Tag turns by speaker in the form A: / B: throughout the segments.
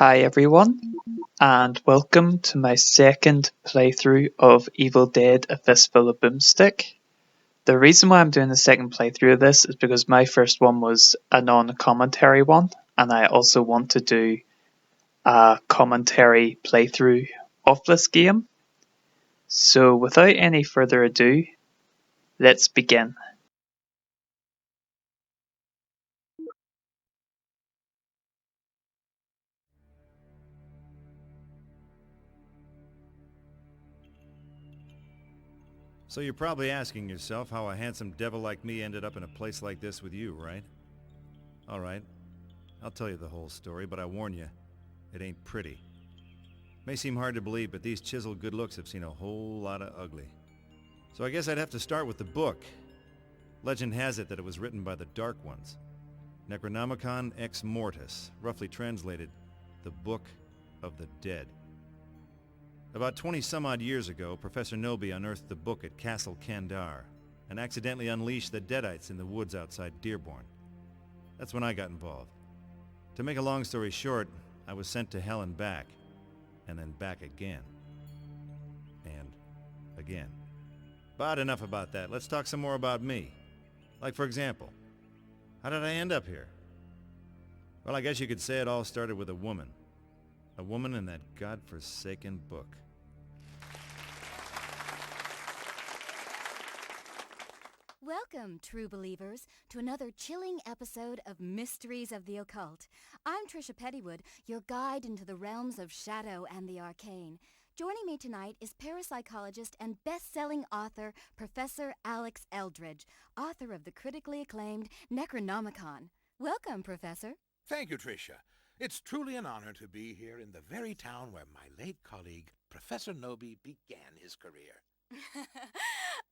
A: Hi everyone, and welcome to my second playthrough of Evil Dead: A Fistful of Boomstick. The reason why I'm doing the second playthrough of this is because my first one was a non-commentary one, and I also want to do a commentary playthrough of this game. So without any further ado, let's begin.
B: So you're probably asking yourself how a handsome devil like me ended up in a place like this with you, right? Alright, I'll tell you the whole story, but I warn you, it ain't pretty. May seem hard to believe, but these chiseled good looks have seen a whole lot of ugly. So I guess I'd have to start with the book. Legend has it that it was written by the Dark Ones. Necronomicon Ex Mortis, roughly translated, the Book of the Dead. About 20-some-odd years ago, Professor Noby unearthed the book at Castle Kandar and accidentally unleashed the Deadites in the woods outside DearBorn. That's when I got involved. To make a long story short, I was sent to hell and back, and then back again. And again. But enough about that. Let's talk some more about me. Like, for example, how did I end up here? Well, I guess you could say it all started with a woman. A woman in that godforsaken book.
C: Welcome, true believers, to another chilling episode of Mysteries of the Occult. I'm Trisha Pettywood, your guide into the realms of shadow and the arcane. Joining me tonight is parapsychologist and best-selling author Professor Alex Eldridge, author of the critically acclaimed Necronomicon. Welcome, Professor.
D: Thank you, Tricia. It's truly an honor to be here in the very town where my late colleague, Professor Noby, began his career.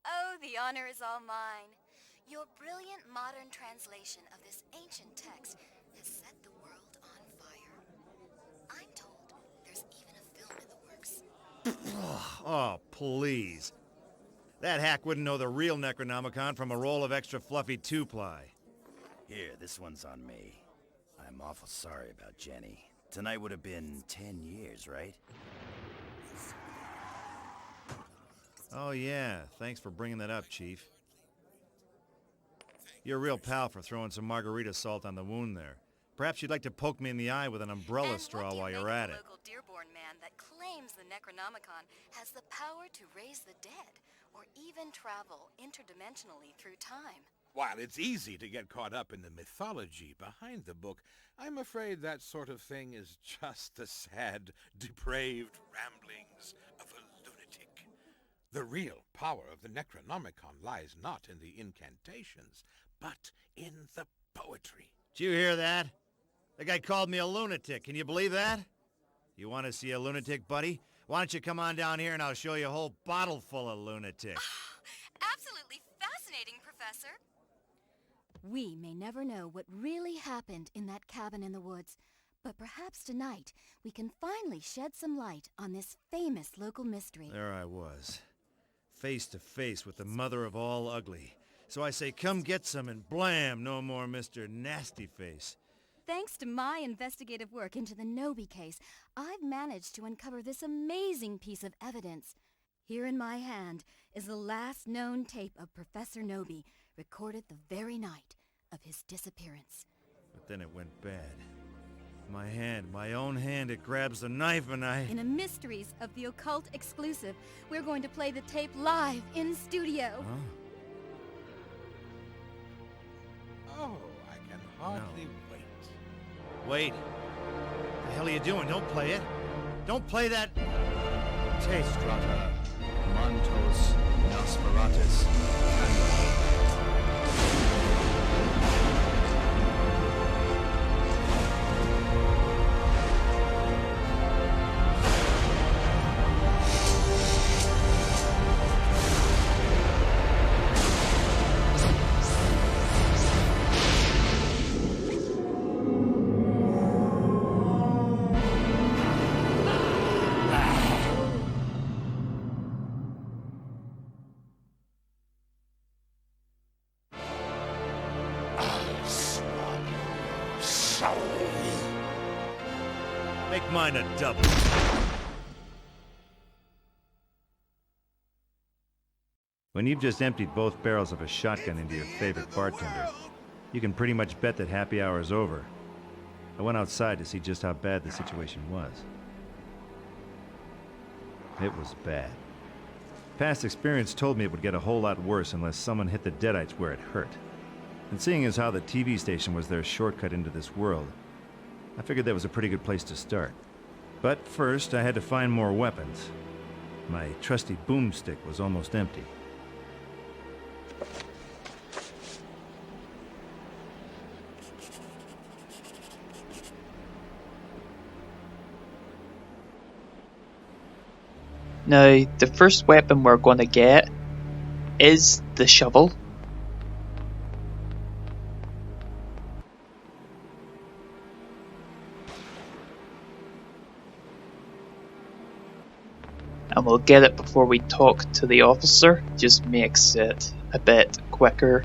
C: Oh, the honor is all mine. Your brilliant modern translation of this ancient text has set the world on fire. I'm told there's even a film in the works.
B: Oh, please. That hack wouldn't know the real Necronomicon from a roll of extra fluffy two-ply.
E: Here, this one's on me. I'm awful sorry about Jenny. Tonight would have been 10 years, right?
B: Oh yeah, thanks for bringing that up, Chief. You're a real pal for throwing some margarita salt on the wound there. Perhaps you'd like to poke me in the eye with an umbrella straw while you're at it.
C: Local DearBorn man that claims the Necronomicon has the power to raise the dead, or even travel interdimensionally through time.
D: While it's easy to get caught up in the mythology behind the book, I'm afraid that sort of thing is just the sad, depraved ramblings of a lunatic. The real power of the Necronomicon lies not in the incantations, but in the poetry.
B: Did you hear that? The guy called me a lunatic. Can you believe that? You want to see a lunatic, buddy? Why don't you come on down here and I'll show you a whole bottle full of lunatics.
C: Absolutely fascinating, Professor. We may never know what really happened in that cabin in the woods, but perhaps tonight we can finally shed some light on this famous local mystery.
B: There I was, face to face with the mother of all ugly. So I say, come get some, and blam, no more Mr. Nasty Face.
C: Thanks to my investigative work into the Noby case, I've managed to uncover this amazing piece of evidence. Here in my hand is the last known tape of Professor Noby, recorded the very night of his disappearance.
B: But then it went bad. My hand, my own hand, it grabs the knife and
C: In a Mysteries of the Occult exclusive, we're going to play the tape live in studio.
B: Huh?
D: Oh, I can hardly wait.
B: Wait. What the hell are you doing? Don't play it. Don't play that tape.
F: Strata, Mantos, Nosferatus, and...
B: Make mine a double. When you've just emptied both barrels of a shotgun into your favorite bartender, you can pretty much bet that happy hour is over. I went outside to see just how bad the situation was. It was bad. Past experience told me it would get a whole lot worse unless someone hit the deadites where it hurt. And seeing as how the TV station was their shortcut into this world, I figured that was a pretty good place to start. But first, I had to find more weapons. My trusty boomstick was almost empty.
A: Now, the first weapon we're going to get is the shovel. And we'll get it before we talk to the officer. Just makes it a bit quicker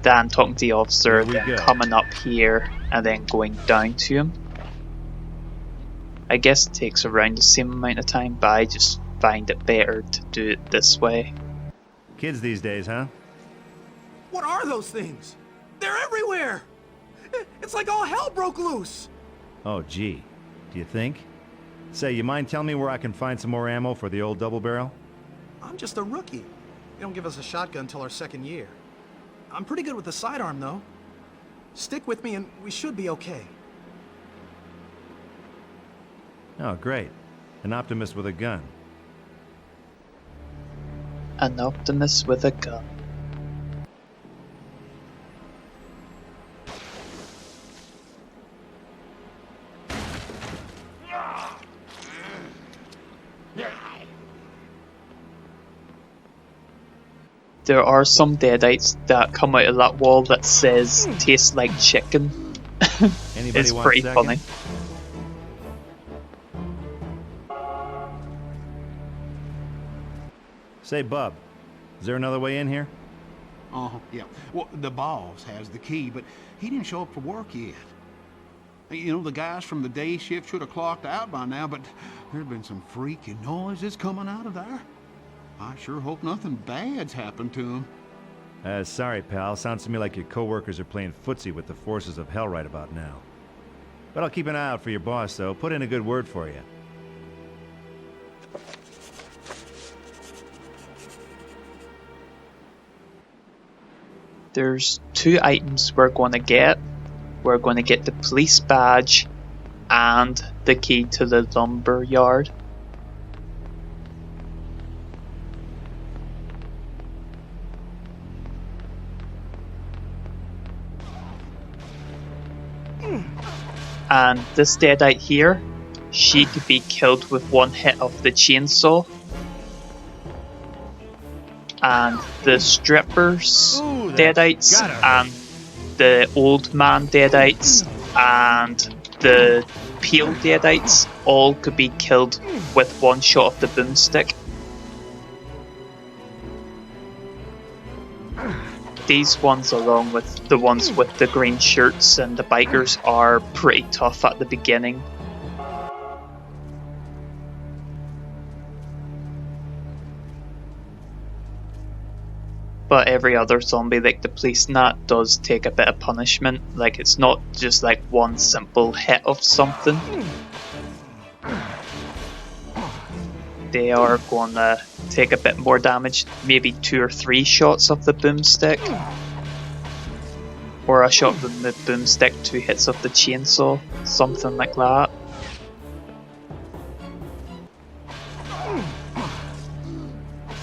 A: than talking to the officer, then coming up here and then going down to him. I guess it takes around the same amount of time, but I just find it better to do it this way.
B: Kids these days, huh?
F: What are those things? They're everywhere! It's like all hell broke loose!
B: Oh, gee. Do you think? Say, you mind telling me where I can find some more ammo for the old double barrel?
F: I'm just a rookie. They don't give us a shotgun until our second year. I'm pretty good with the sidearm, though. Stick with me and we should be okay.
B: Oh, great. An optimist with a gun.
A: An optimist with a gun. There are some deadites that come out of that wall that says tastes like chicken. It's pretty funny.
B: Say, Bub, is there another way in here?
G: Yeah. Well, the boss has the key, but he didn't show up for work yet. You know, the guys from the day shift should have clocked out by now, but there's been some freaky noises coming out of there. I sure hope nothing bad's happened to him.
B: Sorry, pal. Sounds to me like your coworkers are playing footsie with the forces of hell right about now. But I'll keep an eye out for your boss, though. Put in a good word for you.
A: There's two items we're going to get. We're going to get the police badge and the key to the lumber yard. And this deadite here, she could be killed with one hit of the chainsaw. And the strippers deadites and the old man deadites and the peel deadites all could be killed with one shot of the boomstick. These ones, along with the ones with the green shirts and the bikers, are pretty tough at the beginning. But every other zombie, like the police nat, does take a bit of punishment. Like, it's not just like one simple hit of something. They are gonna take a bit more damage, maybe 2 or 3 shots of the boomstick. Or a shot of the boomstick, 2 hits of the chainsaw, something like that.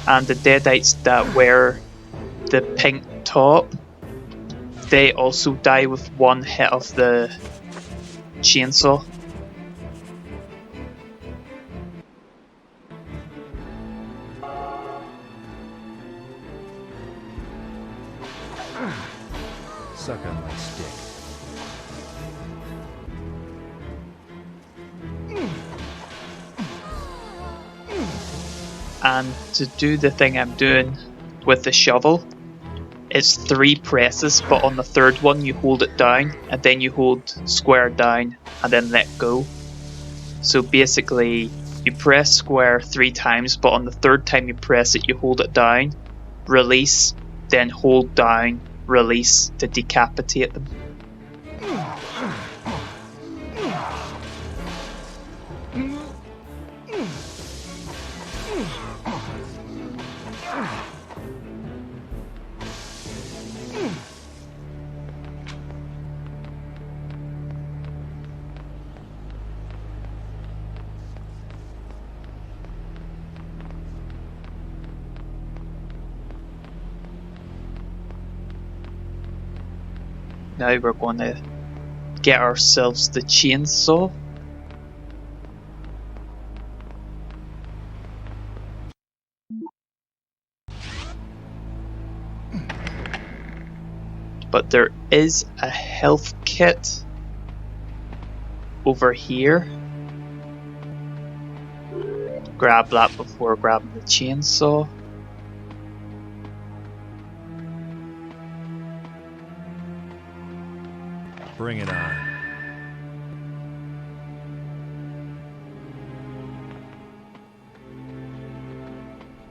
A: And the deadites that wear the pink top, they also die with 1 hit of the chainsaw.
B: Suck on my stick.
A: And to do the thing I'm doing with the shovel, it's 3 presses, but on the 3rd one you hold it down, and then you hold square down, and then let go. So basically, you press square 3 times, but on the 3rd time you press it, you hold it down, release, then hold down, release to decapitate them. Now we're going to get ourselves the chainsaw. But there is a health kit over here. Grab that before grabbing the chainsaw.
B: Bring it on.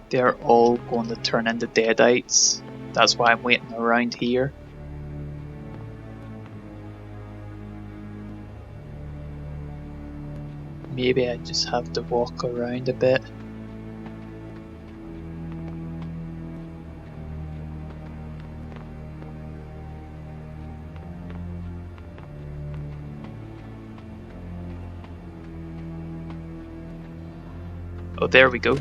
A: They're all going to turn into deadites. That's why I'm waiting around here. Maybe I just have to walk around a bit. Oh, there we go.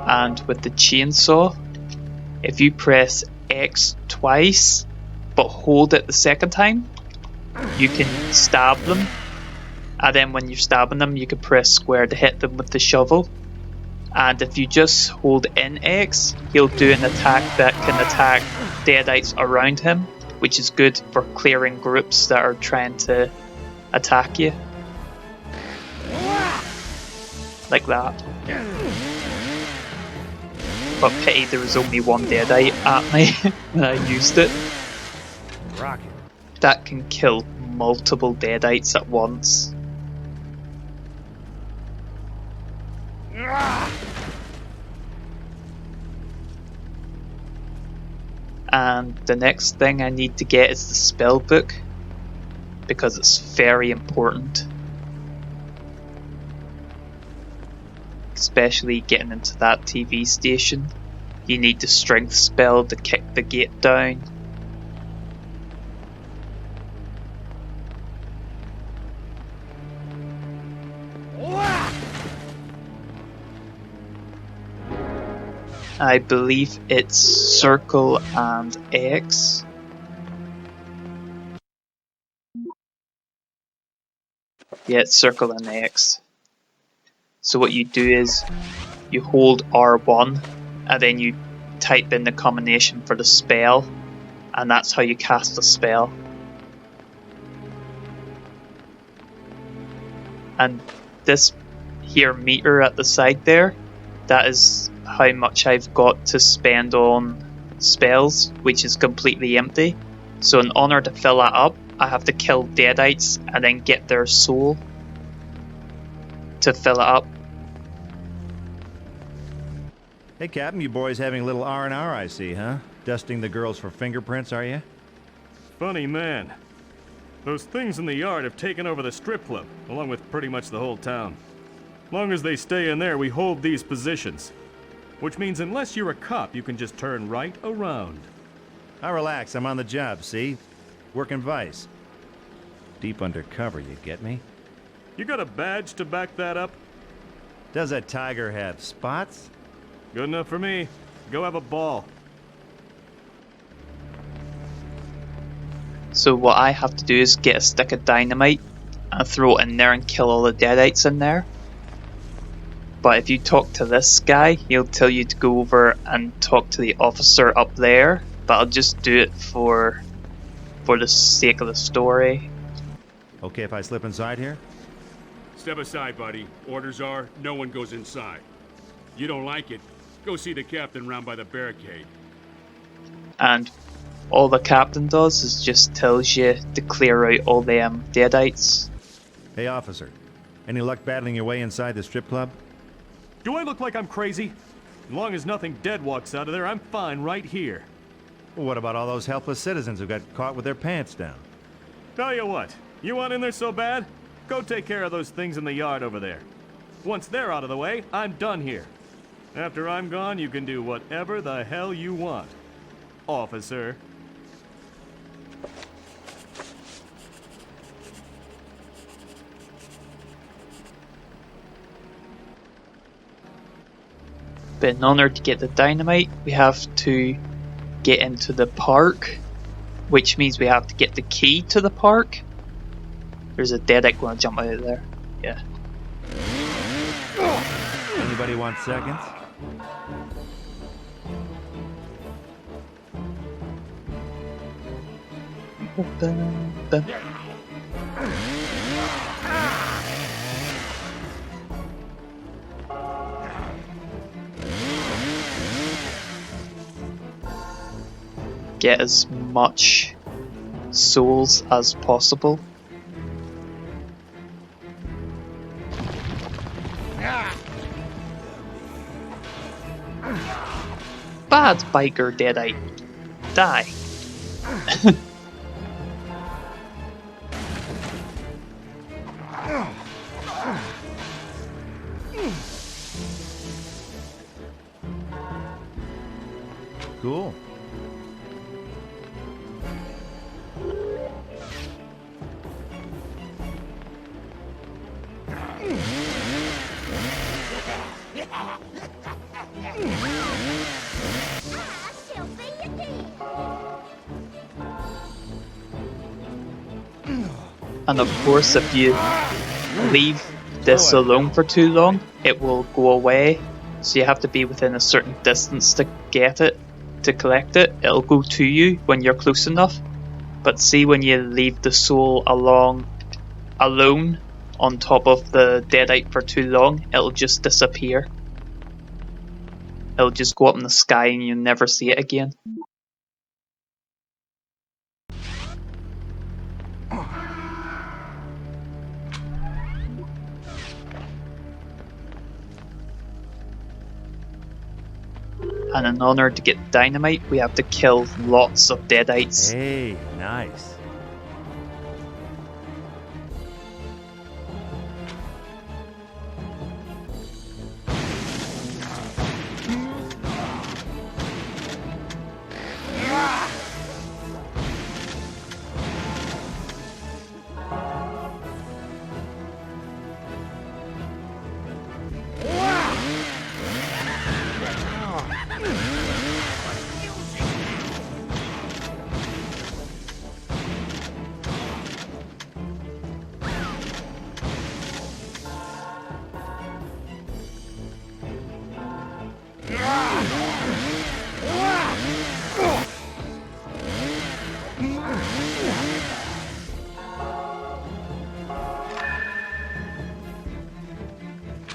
A: And with the chainsaw, if you press X twice, but hold it the 2nd time, you can stab them. And then when you're stabbing them, you can press square to hit them with the shovel. And if you just hold in X, he'll do an attack that can attack deadites around him, which is good for clearing groups that are trying to attack you. Like that. But pity there was only one deadite at me when I used it.
B: Rocket.
A: That can kill multiple deadites at once. And the next thing I need to get is the spell book, because it's very important. Especially getting into that TV station. You need the strength spell to kick the gate down. I believe it's circle and X. Yeah, it's circle and X. So what you do is you hold R1 and then you type in the combination for the spell, and that's how you cast the spell. And this here meter at the side there, that is how much I've got to spend on spells, which is completely empty. So in order to fill that up, I have to kill deadites and then get their soul to fill it up.
B: Hey, Captain, you boys having a little R&R, I see, huh? Dusting the girls for fingerprints, are you?
H: Funny man. Those things in the yard have taken over the strip club, along with pretty much the whole town. Long as they stay in there, we hold these positions. Which means unless you're a cop, you can just turn right around.
B: Now relax, I'm on the job, see? Working Vice. Deep undercover, you get me?
H: You got a badge to back that up?
B: Does that tiger have spots?
H: Good enough for me. Go have a ball.
A: So what I have to do is get a stick of dynamite and throw it in there and kill all the deadites in there. But if you talk to this guy, he'll tell you to go over and talk to the officer up there. But I'll just do it for the sake of the story.
B: Okay if I slip inside here?
I: Step aside, buddy. Orders are, no one goes inside.
H: You don't like it? Go see the captain round by the barricade.
A: And all the captain does is just tells you to clear out all them deadites.
B: Hey, officer. Any luck battling your way inside the strip club?
H: Do I look like I'm crazy? As long as nothing dead walks out of there, I'm fine right here.
B: Well, what about all those helpless citizens who got caught with their pants down?
H: Tell you what, you want in there so bad? Go take care of those things in the yard over there. Once they're out of the way, I'm done here. After I'm gone, you can do whatever the hell you want, officer.
A: But in order to get the dynamite, we have to get into the park, which means we have to get the key to the park. There's a deadite going to jump out of there. Yeah.
B: Anybody want seconds?
A: Get as much souls as possible. Bad biker deadite. Die.
B: Cool.
A: And of course, if you leave this alone for too long, it will go away. So you have to be within a certain distance to get it, to collect it. It'll go to you when you're close enough. But see, when you leave the soul alone on top of the deadite for too long, it'll just disappear. It'll just go up in the sky and you'll never see it again. And in order to get dynamite, we have to kill lots of deadites.
B: Hey, nice.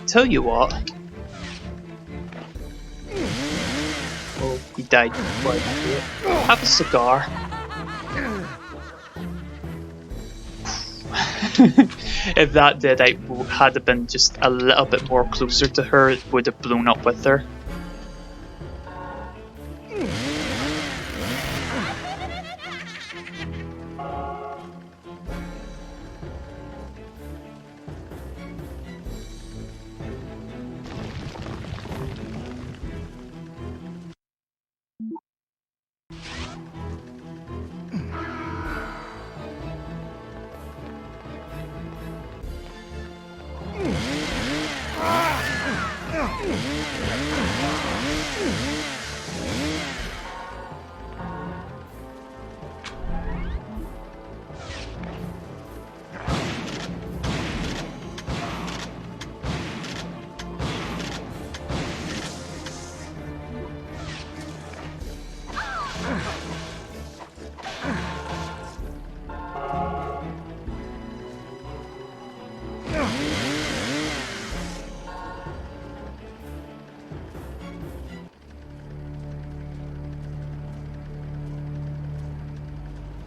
A: Tell you what. Oh, he died before I could do it. Have a cigar. If that deadite had been just a little bit more closer to her, it would have blown up with her.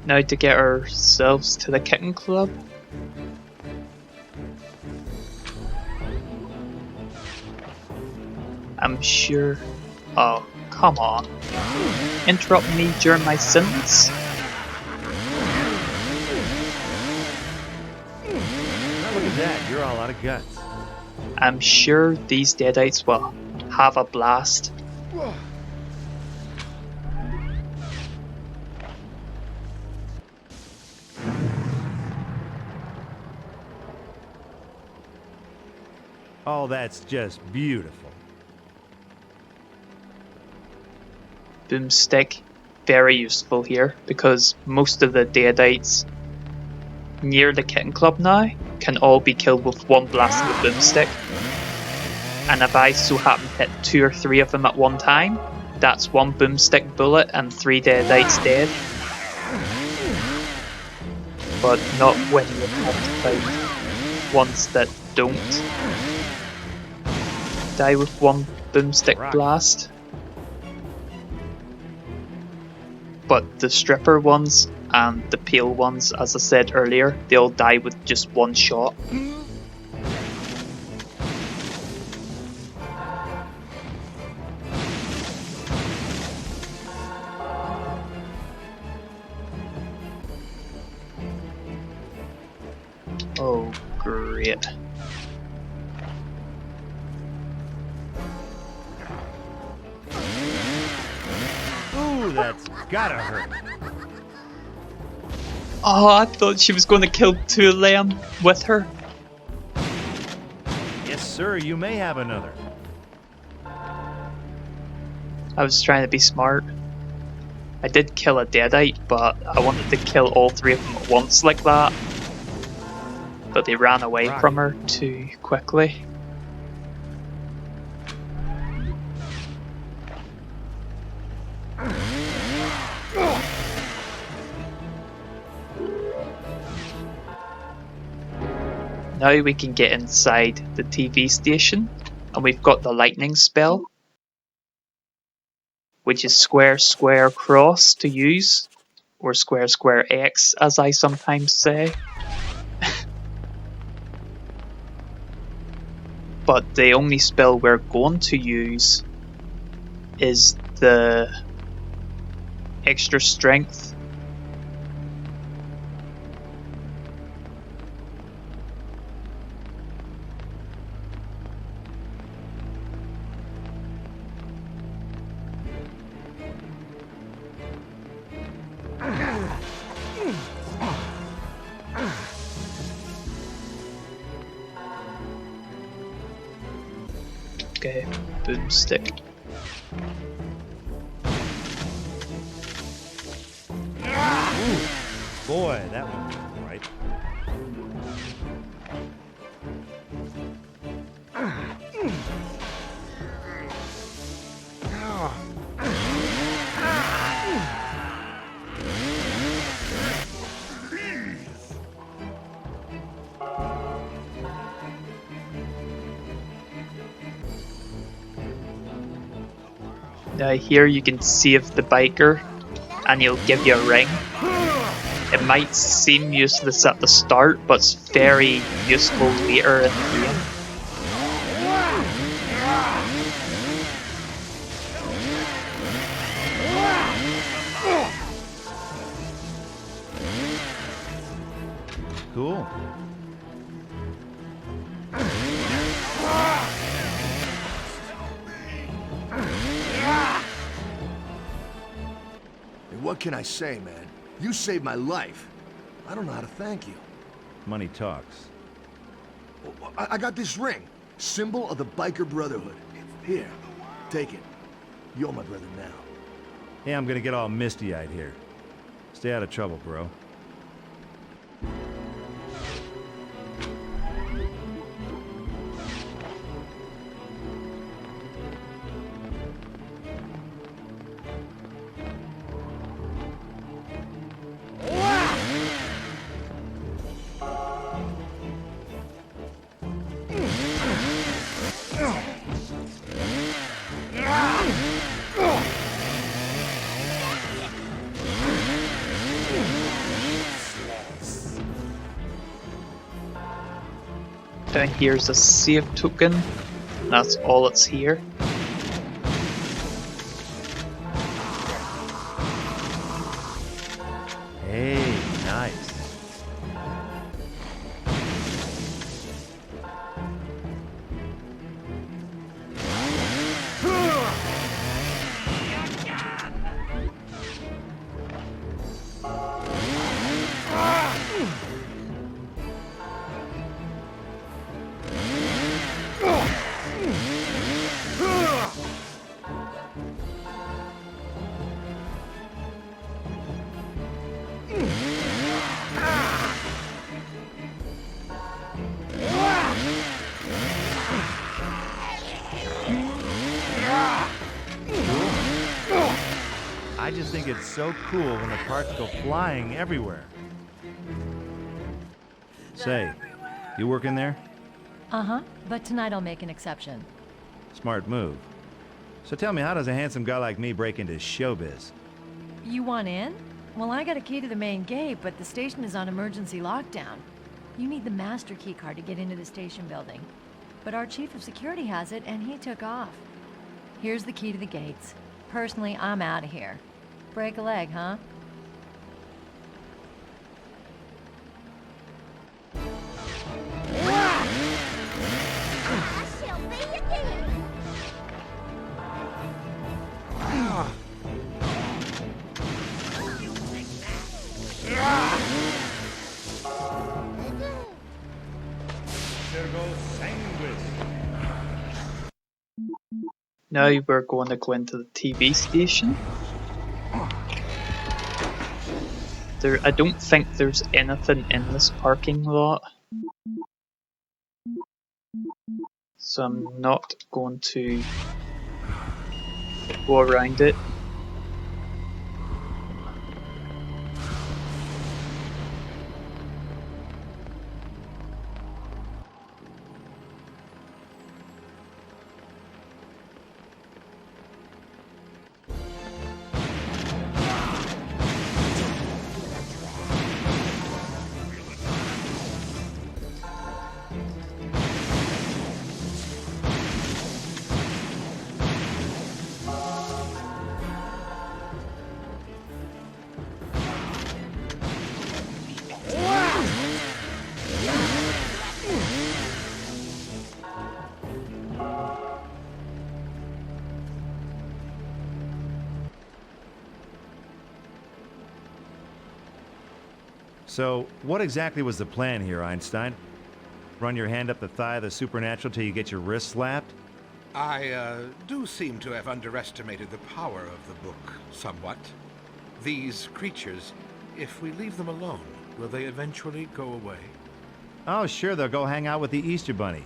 A: Now to get ourselves to the kitten club. I'm sure... Oh, come on. Interrupt me during my sentence?
B: Now look at that, you're all out of guts.
A: I'm sure these deadites will have a blast.
B: Oh, that's just beautiful.
A: Boomstick, very useful here because most of the deadites near the kitten club now can all be killed with one blast of a boomstick. And if I so happen to hit 2 or 3 of them at one time, that's 1 boomstick bullet and 3 deadites dead. But not when you have to fight ones that don't die with 1 boomstick blast. But the stripper ones and the pale ones, as I said earlier, they all die with just 1 shot. Oh, great.
B: Ooh, that's gotta hurt.
A: Oh, I thought she was going to kill 2 of them with her.
B: Yes, sir, you may have another.
A: I was trying to be smart. I did kill a deadite, but I wanted to kill all 3 of them at once like that. But they ran away from her too quickly. Now we can get inside the TV station, and we've got the lightning spell, which is square square cross to use, or square square X as I sometimes say. But the only spell we're going to use is the extra strength. Okay, boomstick.
B: Boy, that one was right.
A: Here you can save the biker and he'll give you a ring. It might seem useless at the start, but it's very useful later in the game.
B: Cool.
I: What can I say, man? You saved my life. I don't know how to thank you.
B: Money talks.
I: I got this ring. Symbol of the Biker Brotherhood. Here, take it. You're my brother now.
B: Hey, I'm gonna get all misty-eyed here. Stay out of trouble, bro.
A: down here is a save token. That's all it's here.
B: Hey, nice. I just think it's so cool when the parts go flying everywhere. Say, you working there?
J: Uh-huh, but tonight I'll make an exception.
B: Smart move. So tell me, how does a handsome guy like me break into showbiz?
J: You want in? Well, I got a key to the main gate, but the station is on emergency lockdown. You need the master key card to get into the station building. But our chief of security has it, and he took off. Here's the key to the gates. Personally, I'm out of here. Break a leg, huh?
C: I shall be your king.
A: Now we're going to go into the TV station. I don't think there's anything in this parking lot, so I'm not going to go around it.
B: So, what exactly was the plan here, Einstein? Run your hand up the thigh of the supernatural till you get your wrist slapped?
D: I do seem to have underestimated the power of the book somewhat. These creatures, if we leave them alone, will they eventually go away?
B: Oh, sure, they'll go hang out with the Easter Bunny.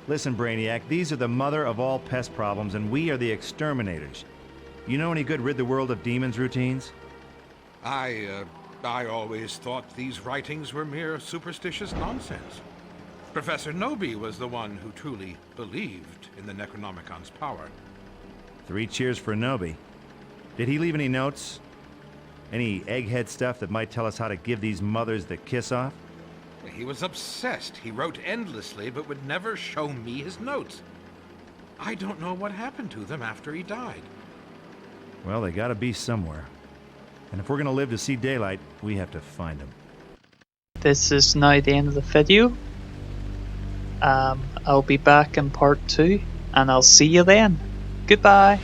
B: Listen, Brainiac, these are the mother of all pest problems, and we are the exterminators. You know any good rid the world of demons routines?
D: I always thought these writings were mere superstitious nonsense. Professor Nobi was the one who truly believed in the Necronomicon's power.
B: 3 cheers for Nobi. Did he leave any notes? Any egghead stuff that might tell us how to give these mothers the kiss off?
D: He was obsessed. He wrote endlessly, but would never show me his notes. I don't know what happened to them after he died.
B: Well, they gotta be somewhere. And if we're gonna live to see daylight, we have to find them.
A: This is now the end of the video. I'll be back in part 2, and I'll see you then. Goodbye.